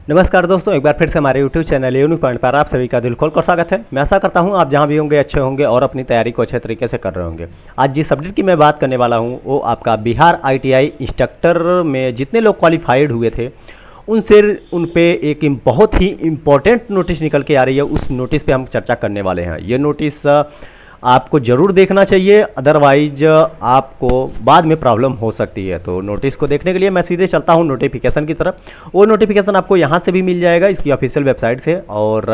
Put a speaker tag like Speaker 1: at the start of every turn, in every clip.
Speaker 1: नमस्कार दोस्तों, एक बार फिर से हमारे YouTube चैनल यूनिक पॉइंट पर आप सभी का दिल खोलकर स्वागत है। मैं आशा करता हूं आप जहां भी होंगे अच्छे होंगे और अपनी तैयारी को अच्छे तरीके से कर रहे होंगे। आज जिस सब्जेक्ट की मैं बात करने वाला हूं वो आपका बिहार ITI इंस्ट्रक्टर में जितने लोग क्वालिफाइड हुए थे उन पे एक बहुत ही इम्पोर्टेंट नोटिस निकल के आ रही है। उस नोटिस पे हम चर्चा करने वाले हैं। ये नोटिस आपको ज़रूर देखना चाहिए, अदरवाइज आपको बाद में प्रॉब्लम हो सकती है। तो नोटिस को देखने के लिए मैं सीधे चलता हूँ नोटिफिकेशन की तरफ। वो नोटिफिकेशन आपको यहाँ से भी मिल जाएगा इसकी ऑफिशियल वेबसाइट से, और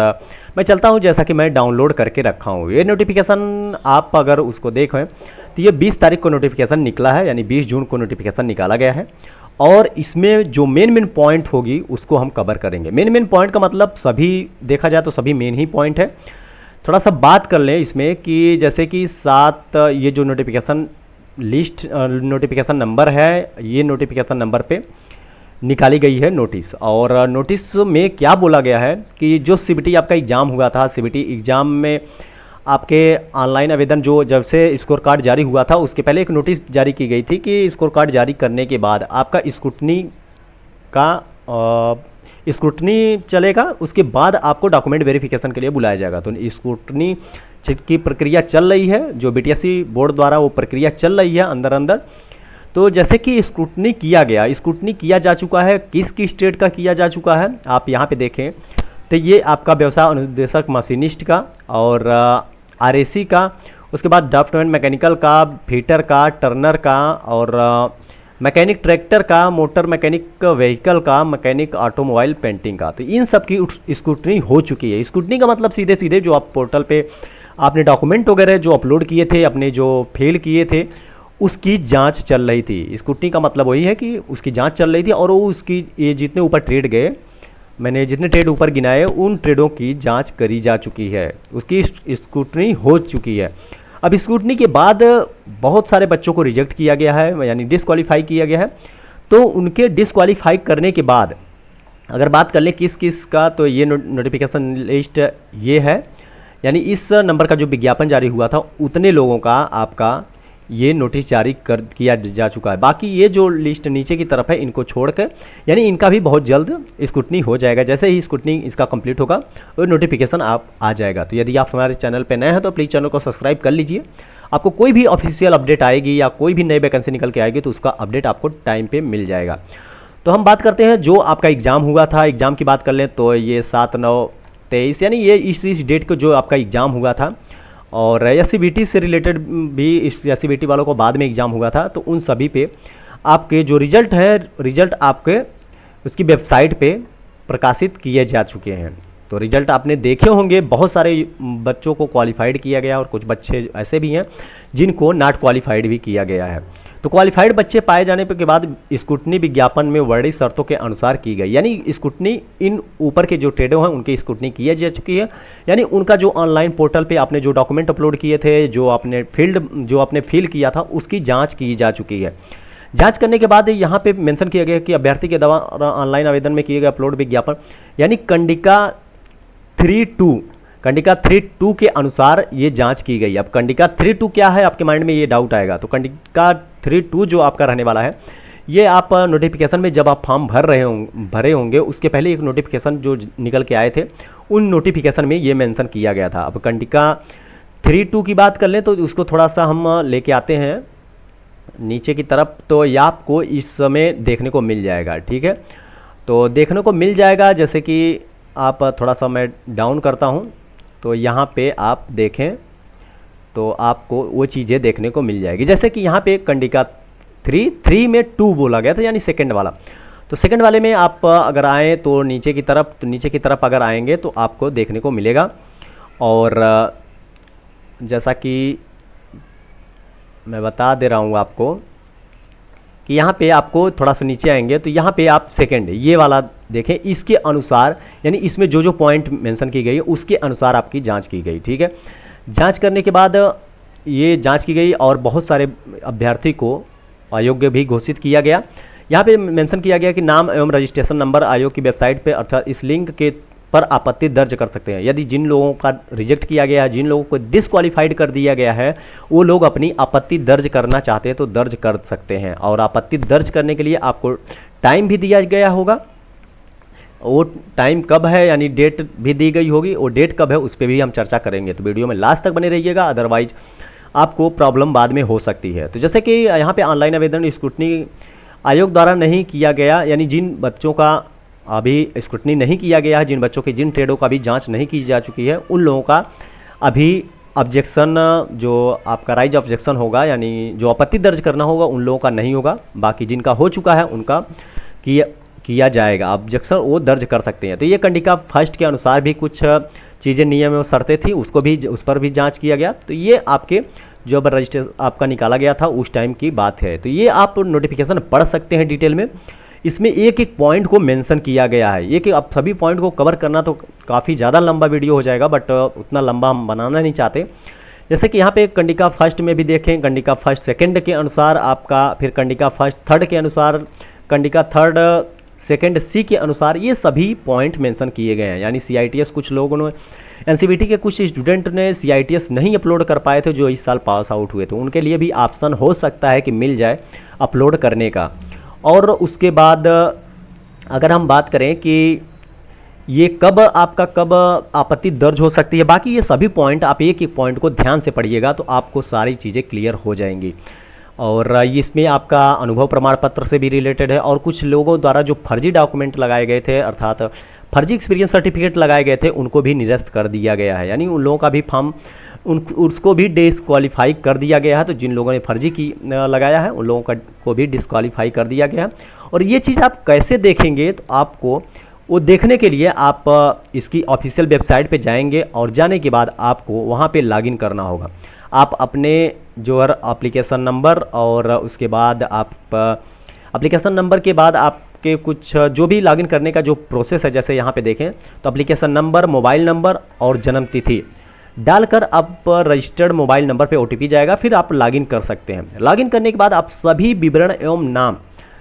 Speaker 1: मैं चलता हूँ जैसा कि मैं डाउनलोड करके रखा हूँ। ये नोटिफिकेशन आप अगर उसको देखें तो ये 20 तारीख को नोटिफिकेशन निकला है, यानी 20 जून को नोटिफिकेशन निकाला गया है। और इसमें जो मेन पॉइंट होगी उसको हम कवर करेंगे। मेन पॉइंट का मतलब सभी देखा जाए तो सभी मेन ही पॉइंट है। थोड़ा सा बात कर लें इसमें कि जैसे कि 7 ये जो नोटिफिकेशन लिस्ट नोटिफिकेशन नंबर है, ये नोटिफिकेशन नंबर पे निकाली गई है नोटिस। और नोटिस में क्या बोला गया है कि जो CBT आपका एग्ज़ाम हुआ था, CBT एग्ज़ाम में आपके ऑनलाइन आवेदन जो जब से स्कोर कार्ड जारी हुआ था उसके पहले एक नोटिस जारी की गई थी कि स्कोर कार्ड जारी करने के बाद आपका स्क्रूटनी चलेगा, उसके बाद आपको डॉक्यूमेंट वेरिफिकेशन के लिए बुलाया जाएगा। तो स्क्रूटनी की प्रक्रिया चल रही है, जो BTSC बोर्ड द्वारा वो प्रक्रिया चल रही है अंदर। तो जैसे कि स्क्रूटनी किया जा चुका है, किस स्टेट का किया जा चुका है आप यहाँ पे देखें तो ये आपका व्यवसाय अनुदेशक मशीनिस्ट का और RAC का, उसके बाद ड्राफ्टमैन मैकेनिकल का, फिटर का, टर्नर का, और मैकेनिक ट्रैक्टर का, मोटर मैकेनिक व्हीकल का, मैकेनिक ऑटोमोबाइल पेंटिंग का। तो इन सब की स्क्रूटनी हो चुकी है। स्क्रूटनी का मतलब सीधे जो आप पोर्टल पे आपने डॉक्यूमेंट वगैरह जो अपलोड किए थे, अपने जो फेल किए थे, उसकी जांच चल रही थी। स्क्रूटनी का मतलब वही है कि उसकी जांच चल रही थी और वो उसकी ये जितने ऊपर ट्रेड गए, मैंने जितने ट्रेड ऊपर गिनाए उन ट्रेडों की जाँच करी जा चुकी है, उसकी स्क्रूटनी हो चुकी है। अब स्क्रूटनी के बाद बहुत सारे बच्चों को रिजेक्ट किया गया है, यानी डिसक्वालीफाई किया गया है। तो उनके डिसक्वालीफाई करने के बाद अगर बात कर लें किस किस का, तो ये नोटिफिकेशन लिस्ट ये है, यानी इस नंबर का जो विज्ञापन जारी हुआ था उतने लोगों का आपका ये नोटिस जारी किया जा चुका है। बाकी ये जो लिस्ट नीचे की तरफ है इनको छोड़ कर, यानी इनका भी बहुत जल्द स्क्रूटनी हो जाएगा। जैसे ही स्क्रूटनी इसका कंप्लीट होगा वो नोटिफिकेशन आप आ जाएगा। तो यदि आप हमारे चैनल पे नए हैं तो प्लीज़ चैनल को सब्सक्राइब कर लीजिए। आपको कोई भी ऑफिशियल अपडेट आएगी या कोई भी नई वैकेंसी निकल के आएगी तो उसका अपडेट आपको टाइम पर मिल जाएगा। तो हम बात करते हैं जो आपका एग्ज़ाम हुआ था। एग्ज़ाम की बात कर लें तो ये 7/9/23, यानी ये इस डेट को जो आपका एग्ज़ाम हुआ था। और SCBT से रिलेटेड भी इस SCBT वालों को बाद में एग्ज़ाम हुआ था, तो उन सभी पे आपके जो रिजल्ट है, रिजल्ट आपके उसकी वेबसाइट पे प्रकाशित किए जा चुके हैं। तो रिजल्ट आपने देखे होंगे, बहुत सारे बच्चों को क्वालिफाइड किया गया और कुछ बच्चे ऐसे भी हैं जिनको नॉट क्वालिफाइड भी किया गया है। तो क्वालिफाइड बच्चे पाए जाने के बाद स्क्रूटनी विज्ञापन में वर्णित शर्तों के अनुसार की गई, यानी स्क्रूटनी इन ऊपर के जो ट्रेडों हैं उनकी स्क्रूटनी की जा चुकी है। यानी उनका जो ऑनलाइन पोर्टल पे आपने जो डॉक्यूमेंट अपलोड किए थे, जो आपने फिल किया था, उसकी जांच की जा चुकी है। जांच करने के बाद यहाँ पे मेंशन किया गया कि अभ्यर्थी के द्वारा ऑनलाइन आवेदन में किए गए अपलोड विज्ञापन, यानी कंडिका 3.2 के अनुसार ये जांच की गई। अब कंडिका 3.2 क्या है, आपके माइंड में ये डाउट आएगा। तो कंडिका 3.2 जो आपका रहने वाला है, ये आप नोटिफिकेशन में जब आप फॉर्म भरे होंगे उसके पहले एक नोटिफिकेशन जो निकल के आए थे उन नोटिफिकेशन में ये मेंशन किया गया था। अब कंडिका 3.2 की बात कर लें तो उसको थोड़ा सा हम लेके आते हैं नीचे की तरफ, तो ये आपको इस समय देखने को मिल जाएगा। ठीक है, तो देखने को मिल जाएगा। जैसे कि आप थोड़ा सा मैं डाउन करता हूँ तो यहाँ पे आप देखें तो आपको वो चीज़ें देखने को मिल जाएगी। जैसे कि यहाँ पे कंडिका 3 में 2 बोला गया था, यानी सेकंड वाला। तो सेकंड वाले में आप अगर आएँ तो नीचे की तरफ अगर आएंगे तो आपको देखने को मिलेगा। और जैसा कि मैं बता दे रहा हूँ आपको कि यहाँ पे आपको थोड़ा सा नीचे आएंगे तो यहाँ पे आप सेकंड ये वाला देखें, इसके अनुसार, यानी इसमें जो पॉइंट मेंशन की गई उसके अनुसार आपकी जांच की गई। ठीक है, जांच करने के बाद ये जांच की गई और बहुत सारे अभ्यर्थी को अयोग्य भी घोषित किया गया। यहाँ पे मेंशन किया गया कि नाम एवं रजिस्ट्रेशन नंबर आयोग की वेबसाइट पे अर्थात इस लिंक के पर आपत्ति दर्ज कर सकते हैं। यदि जिन लोगों का रिजेक्ट किया गया है, जिन लोगों को डिसक्वालीफाइड कर दिया गया है, वो लोग अपनी आपत्ति दर्ज करना चाहते हैं तो दर्ज कर सकते हैं। और आपत्ति दर्ज करने के लिए आपको टाइम भी दिया गया होगा। वो टाइम कब है, यानी डेट भी दी गई होगी, वो डेट कब है उस पर भी हम चर्चा करेंगे। तो वीडियो में लास्ट तक बने रहिएगा, अदरवाइज आपको प्रॉब्लम बाद में हो सकती है। तो जैसे कि यहाँ पे ऑनलाइन आवेदन स्क्रूटनी आयोग द्वारा नहीं किया गया, यानी जिन बच्चों का अभी स्क्रूटनी नहीं किया गया है, जिन बच्चों की जिन ट्रेडों का भी जांच नहीं की जा चुकी है, उन लोगों का अभी ऑब्जेक्शन, जो आपका राइज ऑब्जेक्शन होगा, यानी जो आपत्ति दर्ज करना होगा उन लोगों का नहीं होगा। बाकी जिनका हो चुका है उनका किया जाएगा, ऑब्जेक्शन वो दर्ज कर सकते हैं। तो ये कंडिका फर्स्ट के अनुसार भी कुछ चीज़ें, नियम और शर्तें थी, उस पर भी जांच किया गया। तो ये आपके जो रजिस्टर आपका निकाला गया था उस टाइम की बात है। तो ये आप नोटिफिकेशन पढ़ सकते हैं डिटेल में। इसमें एक एक पॉइंट को मेंशन किया गया है। एक आप सभी पॉइंट को कवर करना तो काफ़ी ज़्यादा लंबा वीडियो हो जाएगा, बट उतना लंबा हम बनाना नहीं चाहते। जैसे कि यहाँ पे कंडिका फर्स्ट में भी देखें, कंडिका फर्स्ट सेकंड के अनुसार आपका, फिर कंडिका फर्स्ट थर्ड के अनुसार, कंडिका थर्ड सेकंड सी के अनुसार ये सभी पॉइंट मेंशन किए गए हैं। यानी CITS कुछ लोगों ने, NCVT के कुछ स्टूडेंट ने CITS नहीं अपलोड कर पाए थे जो इस साल पास आउट हुए, तो उनके लिए भी ऑप्शन हो सकता है कि मिल जाए अपलोड करने का। और उसके बाद अगर हम बात करें कि ये कब आपत्ति दर्ज हो सकती है, बाकी ये सभी पॉइंट आप एक एक पॉइंट को ध्यान से पढ़िएगा तो आपको सारी चीज़ें क्लियर हो जाएंगी। और इसमें आपका अनुभव प्रमाण पत्र से भी रिलेटेड है, और कुछ लोगों द्वारा जो फर्जी डॉक्यूमेंट लगाए गए थे, अर्थात फर्जी एक्सपीरियंस सर्टिफिकेट लगाए गए थे, उनको भी निरस्त कर दिया गया है। यानी उन लोगों का भी फॉर्म उसको भी डिस्क्वालीफाई कर दिया गया है। तो जिन लोगों ने फर्जी की लगाया है उन लोगों को भी डिस्क्वालीफाई कर दिया गया है। और ये चीज़ आप कैसे देखेंगे, तो आपको वो देखने के लिए आप इसकी ऑफिशियल वेबसाइट पे जाएंगे, और जाने के बाद आपको वहाँ पे लॉगिन करना होगा। आप अपने जो एप्लीकेशन नंबर, और उसके बाद आप एप्लीकेशन नंबर के बाद आपके कुछ जो भी लॉगिन करने का जो प्रोसेस है, जैसे यहाँ पे देखें तो एप्लीकेशन नंबर, मोबाइल नंबर और जन्म तिथि डालकर आप रजिस्टर्ड मोबाइल नंबर पे OTP जाएगा, फिर आप लॉगिन कर सकते हैं। लॉगिन करने के बाद आप सभी विवरण एवं नाम,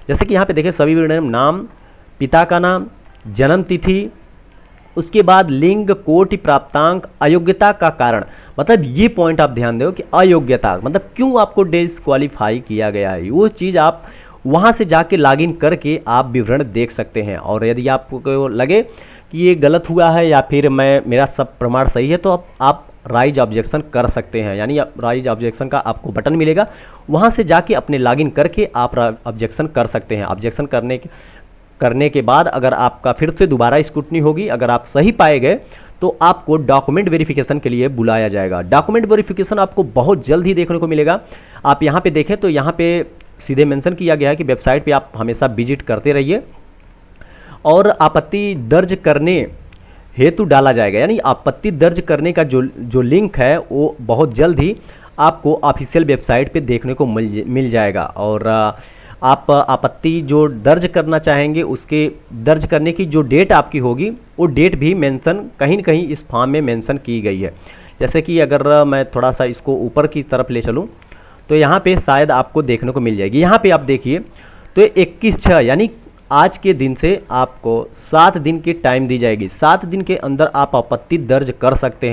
Speaker 1: जैसे कि यहाँ पे देखें सभी विवरण एवं नाम, पिता का नाम, जन्म तिथि, उसके बाद लिंग, कोटि, प्राप्तांक, अयोग्यता का कारण, मतलब ये पॉइंट आप ध्यान दो कि अयोग्यता मतलब क्यों आपको डिस्क्वालीफाई किया गया है, वो चीज़ आप वहाँ से जाके लॉगिन करके आप विवरण देख सकते हैं। और यदि आपको लगे कि ये गलत हुआ है या फिर मेरा सब प्रमाण सही है, तो आप राइज ऑब्जेक्शन कर सकते हैं। यानी राइज ऑब्जेक्शन का आपको बटन मिलेगा, वहाँ से जाके अपने लॉगिन करके आप ऑब्जेक्शन कर सकते हैं। ऑब्जेक्शन करने के बाद अगर आपका फिर से दोबारा स्क्रूटनी होगी, अगर आप सही पाए गए तो आपको डॉक्यूमेंट वेरिफिकेशन के लिए बुलाया जाएगा। डॉक्यूमेंट वेरिफिकेशन आपको बहुत जल्द ही देखने को मिलेगा। आप यहाँ पे देखें तो यहाँ पे सीधे मेंशन किया गया है कि वेबसाइट पे आप हमेशा विजिट करते रहिए, और आपत्ति दर्ज करने हेतु डाला जाएगा। यानी आपत्ति दर्ज करने का जो लिंक है वो बहुत जल्द ही आपको ऑफिशियल वेबसाइट पे देखने को मिल जाएगा। और आप आपत्ति जो दर्ज करना चाहेंगे उसके दर्ज करने की जो डेट आपकी होगी वो डेट भी मेंशन कहीं न कहीं इस फॉर्म में मेंशन की गई है। जैसे कि अगर मैं थोड़ा सा इसको ऊपर की तरफ ले चलूँ तो यहाँ पे शायद आपको देखने को मिल जाएगी। यहाँ पे आप देखिए तो 21/6 यानी आज के दिन से आपको 7 दिन की टाइम दी जाएगी। 7 दिन के अंदर आप आपत्ति दर्ज कर सकते